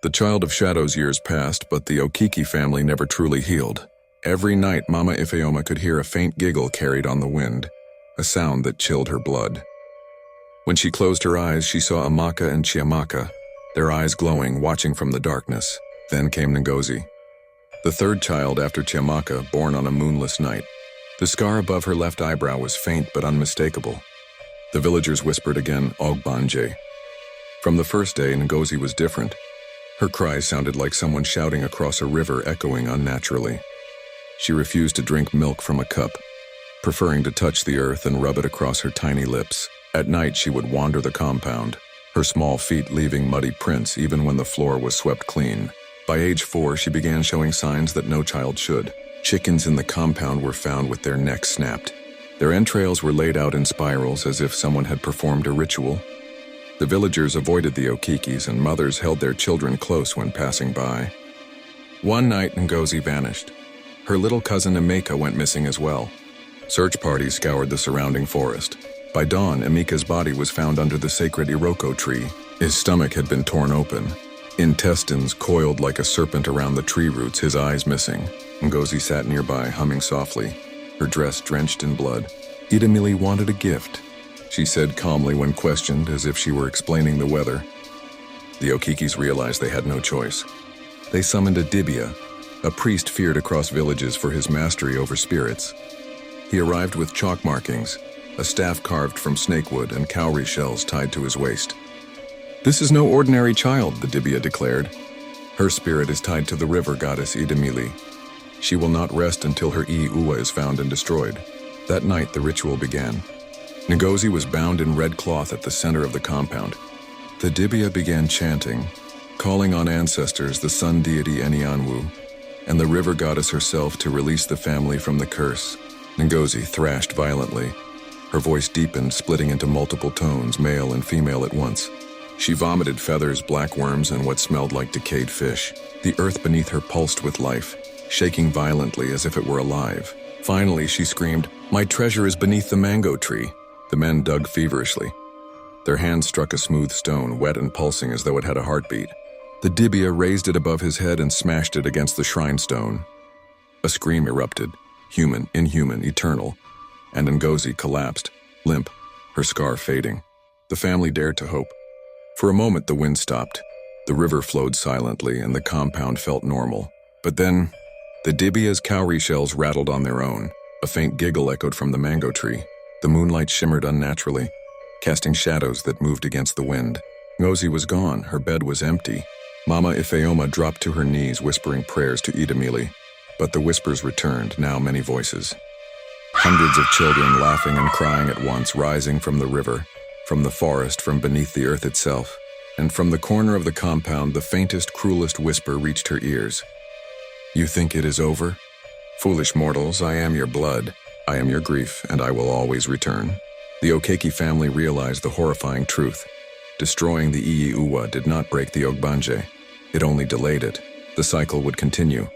The Child of Shadows years passed, but the Okiki family never truly healed. Every night, Mama Ifeoma could hear a faint giggle carried on the wind, a sound that chilled her blood. When she closed her eyes, she saw Amaka and Chiamaka, their eyes glowing, watching from the darkness. Then came Ngozi, the third child after Chiamaka, born on a moonless night. The scar above her left eyebrow was faint but unmistakable. The villagers whispered again, "Ogbanje." From the first day, Ngozi was different. Her cries sounded like someone shouting across a river, echoing unnaturally. She refused to drink milk from a cup, preferring to touch the earth and rub it across her tiny lips. At night, she would wander the compound, her small feet leaving muddy prints even when the floor was swept clean. By age 4, she began showing signs that no child should. Chickens in the compound were found with their necks snapped. Their entrails were laid out in spirals as if someone had performed a ritual. The villagers avoided the Okikis, and mothers held their children close when passing by. One night, Ngozi vanished. Her little cousin Emeka went missing as well. Search parties scoured the surrounding forest. By dawn, Emeka's body was found under the sacred Iroko tree. His stomach had been torn open, intestines coiled like a serpent around the tree roots, his eyes missing. Ngozi sat nearby, humming softly, her dress drenched in blood. "Idemili wanted a gift," she said calmly when questioned, as if she were explaining the weather. The Okikis realized they had no choice. They summoned a dibia, a priest feared across villages for his mastery over spirits. He arrived with chalk markings, a staff carved from snakewood, and cowrie shells tied to his waist. "This is no ordinary child," the dibia declared. "Her spirit is tied to the river goddess Idemili. She will not rest until her Uwa is found and destroyed." That night, the ritual began. Ngozi was bound in red cloth at the center of the compound. The dibia began chanting, calling on ancestors, the sun deity Enianwu, and the river goddess herself to release the family from the curse. Ngozi thrashed violently. Her voice deepened, splitting into multiple tones, male and female at once. She vomited feathers, black worms, and what smelled like decayed fish. The earth beneath her pulsed with life, shaking violently as if it were alive. Finally, she screamed, "My treasure is beneath the mango tree." The men dug feverishly. Their hands struck a smooth stone, wet and pulsing as though it had a heartbeat. The dibia raised it above his head and smashed it against the shrine stone. A scream erupted, human, inhuman, eternal, and Ngozi collapsed, limp, her scar fading. The family dared to hope. For a moment, the wind stopped. The river flowed silently, and the compound felt normal. But then, the dibia's cowrie shells rattled on their own. A faint giggle echoed from the mango tree. The moonlight shimmered unnaturally, casting shadows that moved against the wind. Ngozi was gone. Her bed was empty. Mama Ifeoma dropped to her knees, whispering prayers to Idemili. But the whispers returned, now many voices. Hundreds of children laughing and crying at once, rising from the river, from the forest, from beneath the earth itself. And from the corner of the compound, the faintest, cruelest whisper reached her ears. "You think it is over? Foolish mortals, I am your blood. I am your grief, and I will always return." The Okeki family realized the horrifying truth. Destroying the Uwa did not break the ogbanje. It only delayed it. The cycle would continue.